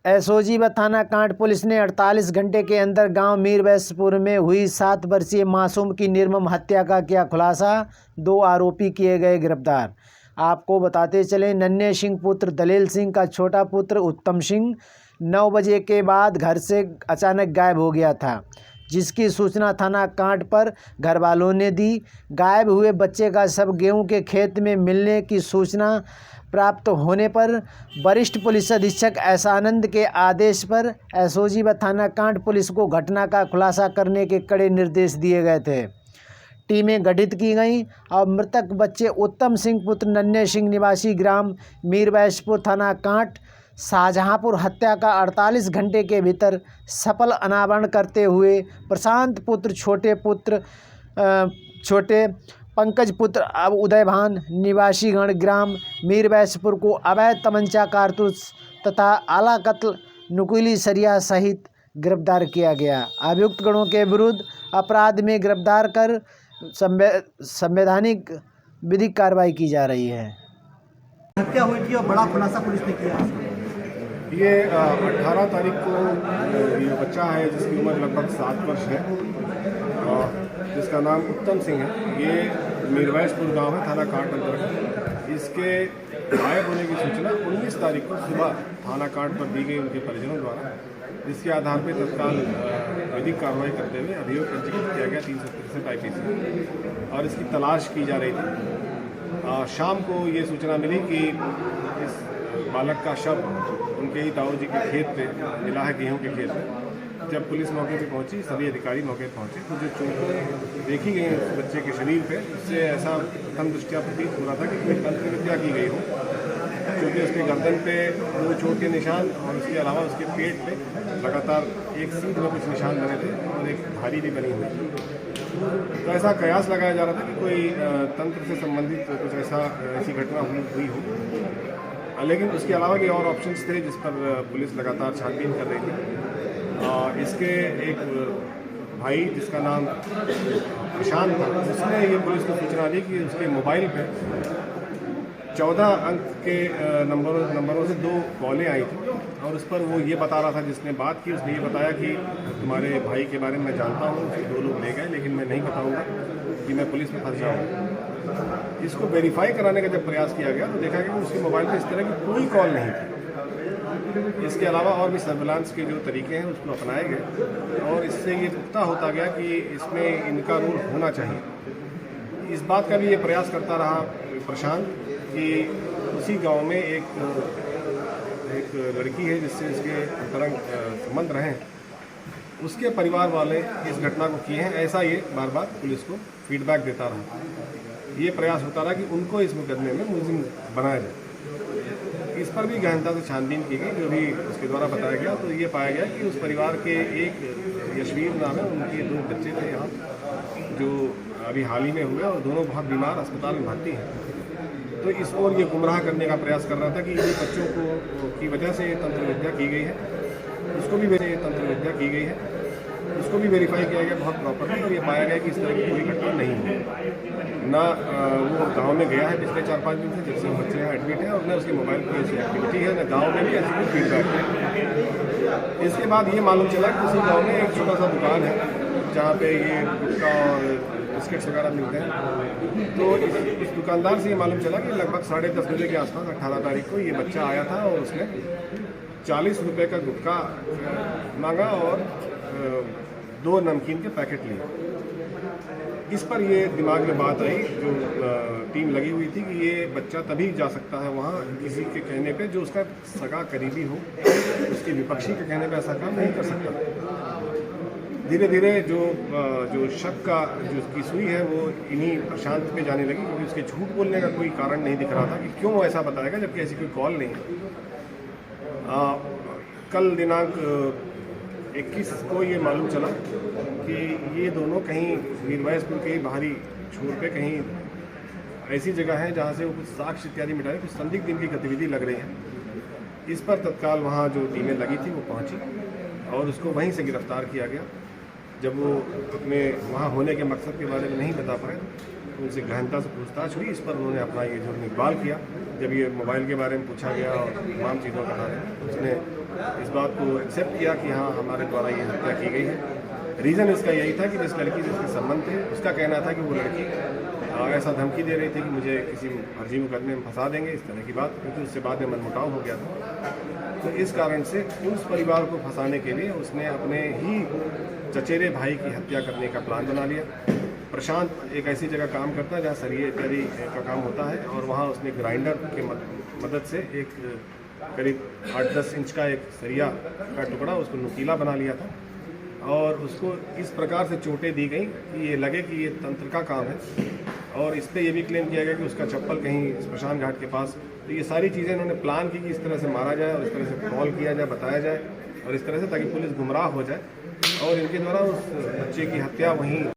SOG व थाना can't police ने 48 घंटे के अंदर गांव मीरवैसपुर में हुई 7 वर्षीय मासूम की निर्मम हत्या का किया खुलासा। 2 आरोपी किए गए गिरफ्तार। आपको बताते चले, नन्हे सिंह पुत्र दलेल सिंह का छोटा पुत्र उत्तम सिंह 9 बजे के बाद घर से अचानक गायब हो गया था, जिसकी सूचना थाना कांट पर घर वालों ने दी। गायब हुए बच्चे का शव गेहूं के खेत में मिलने की सूचना प्राप्त होने पर वरिष्ठ पुलिस अधीक्षक एहसानंद के आदेश पर एसओजी व थाना कांट पुलिस को घटना का खुलासा करने के कड़े निर्देश दिए गए थे। टीमें गठित की गईं और मृतक बच्चे उत्तम सिंह पुत्र नन्हे सिंह निवासी ग्राम मीरवैसपुर थाना कांट शाहजहांपुर हत्या का 48 घंटे के भीतर सफल अनावरण करते हुए प्रशांत पुत्र छोटे पंकज पुत्र अब उदयभान निवासीगण ग्राम मीरवैसपुर को अवैध तमंचा कारतूस तथा आला कत्ल नुकीली सरिया सहित गिरफ्तार किया गया। अभियुक्त गणों के विरुद्ध अपराध में गिरफ्तार कर संवैधानिक विधिक कार्रवाई की जा रही है। हत्या हुई थी और बड़ा खुलासा पुलिस ने किया। ये 18 तारीख को ये बच्चा है जिसकी उम्र लगभग 7 वर्ष है, जिसका नाम उत्तम सिंह है। ये मीरवैसपुर गांव है, थाना कांट अंतर्गत। इसके गायब होने की सूचना 19 तारीख को सुबह थाना कांट पर दी गई उनके परिजनों द्वारा, जिसके आधार पर तत्काल विधिक कार्रवाई करते हुए अभियोग पंजीकृत किया गया 363 IPC और इसकी तलाश की जा रही थी। शाम को ये सूचना मिली कि इस बालक का शव उनके ही ताऊ जी के खेत पे मिला है, गेहूं के खेत में। जब पुलिस मौके पे पहुंची, सभी अधिकारी मौके पे पहुंचे, तो जो चोटें देखी गई उस बच्चे के शरीर पे, उससे ऐसा प्रथम दृष्टया प्रतीत हो रहा था कि कोई तंत्र विद्या की गई हो, क्योंकि उसके गर्दन पे 2 चोट के निशान और उसके अलावा उसके पेट पे लगातार एक सीध में कुछ निशान बने थे और एक भारी भी बनी हुई थी। तो ऐसा कयास लगाया जा रहा था कि कोई तंत्र से संबंधित कुछ ऐसी घटना हुई हो, लेकिन उसके अलावा भी और ऑप्शंस थे जिस पर पुलिस लगातार छानबीन कर रही थी। इसके एक भाई जिसका नाम प्रशांत था, उसने ये पुलिस को सूचना दी कि उसके मोबाइल पे 14 अंक के नंबरों से 2 कॉलें आई थी और उस पर वो ये बता रहा था, जिसने बात की उसने ये बताया कि तुम्हारे भाई के बारे में मैं जानता हूँ, उसे 2 लोग ले गए, लेकिन मैं नहीं बताऊँगा कि मैं पुलिस में फंस जाऊँगा। इसको वेरीफाई कराने का जब प्रयास किया गया तो देखा कि उसके मोबाइल पर इस तरह की कोई कॉल नहीं थी। इसके अलावा और भी सर्विलांस के जो तरीके हैं उसको अपनाए गए और इससे ये पुख्ता होता गया कि इसमें इनका रोल होना चाहिए। इस बात का भी ये प्रयास करता रहा प्रशांत कि उसी गांव में एक लड़की है जिससे इसके अंतरंग संबंध रहे, उसके परिवार वाले इस घटना को किए हैं, ऐसा ये बार बार पुलिस को फीडबैक देता रहा। ये प्रयास होता रहा कि उनको इस मुकदमे में मुलजिम बनाया जाए। इस पर भी गहनता से छानबीन की गई, जो भी उसके द्वारा बताया गया तो ये पाया गया कि उस परिवार के एक यशवीर नाम है, उनके 2 बच्चे थे यहाँ जो अभी हाल ही में हुए और दोनों बहुत बीमार अस्पताल में भर्ती हैं। तो इस ओर ये गुमराह करने का प्रयास कर रहा था कि इन बच्चों को की वजह से ये तंत्र विद्या की गई है, उसको भी तंत्र विद्या की गई है, उसको भी वेरीफाई किया गया बहुत प्रॉपरली और ये पाया गया कि इस तरह की कोई घटना नहीं है। ना वो गांव में गया है पिछले 4-5 दिन से, जब से बच्चे यहाँ एडमिट है, और न उसके मोबाइल पर ऐसी एक्टिविटी है, न गांव में भी ऐसी कोई फीडबैक है। इसके बाद ये मालूम चला कि उसी गांव में एक छोटा सा दुकान है जहाँ पे ये गुटखा और बिस्किट्स वगैरह मिलते हैं। तो इस दुकानदार से ये मालूम चला कि लगभग 10:30 बजे के आसपास 18 तारीख को ये बच्चा आया था और उसने 40 रुपये का गुटखा मांगा और 2 नमकीन के पैकेट लिए। इस पर ये दिमाग में बात आई, जो टीम लगी हुई थी, कि ये बच्चा तभी जा सकता है वहाँ किसी के कहने पे जो उसका सगा करीबी हो, उसके विपक्षी के कहने पे ऐसा काम नहीं कर सकता। धीरे धीरे जो शक का जो उसकी सुई है वो इन्हीं प्रशांत पे जाने लगी, क्योंकि उसके झूठ बोलने का कोई कारण नहीं दिख रहा था कि क्यों ऐसा बताएगा जबकि ऐसी कोई कॉल नहीं है। कल दिनांक 21 को ये मालूम चला कि ये दोनों कहीं मीरवैसपुर के बाहरी छोर पे कहीं ऐसी जगह है जहाँ से वो कुछ साक्ष्य इत्यादि मिटाए, कुछ संदिग्ध इनकी गतिविधि लग रही है। इस पर तत्काल वहाँ जो टीमें लगी थी वो पहुँची और उसको वहीं से गिरफ्तार किया गया। जब वो अपने वहाँ होने के मकसद के बारे में नहीं बता पाए उनसे गहनता से पूछताछ हुई। इस पर उन्होंने अपना ये जुर्म इकबाल किया। जब ये मोबाइल के बारे में पूछा गया और तमाम चीज़ों के बारे में, उसने इस बात को एक्सेप्ट किया कि हाँ, हमारे द्वारा ये हत्या की गई है। रीज़न इसका यही था कि जिस लड़की से इसके संबंध थे, उसका कहना था कि वो लड़की ऐसा धमकी दे रही थी कि मुझे किसी फर्जी मुकदमे में फंसा देंगे, इस तरह की बात, क्योंकि उससे बाद में मनमुटाव हो गया था। तो इस कारण से उस परिवार को फंसाने के लिए उसने अपने ही चचेरे भाई की हत्या करने का प्लान बना लिया। प्रशांत एक ऐसी जगह काम करता है जहाँ सरिये इत्यादि का काम होता है, और वहाँ उसने ग्राइंडर के मदद से एक करीब 8-10 इंच का एक सरिया का टुकड़ा उसको नुकीला बना लिया था, और उसको इस प्रकार से चोटें दी गई कि ये लगे कि ये तंत्र का काम है। और इस पर यह भी क्लेम किया गया कि उसका चप्पल कहीं स्मशान घाट के पास। तो ये सारी चीज़ें इन्होंने प्लान की कि इस तरह से मारा जाए और इस तरह से कॉल किया जाए, बताया जाए, और इस तरह से ताकि पुलिस गुमराह हो जाए और इनके द्वारा उस बच्चे की हत्या वहीं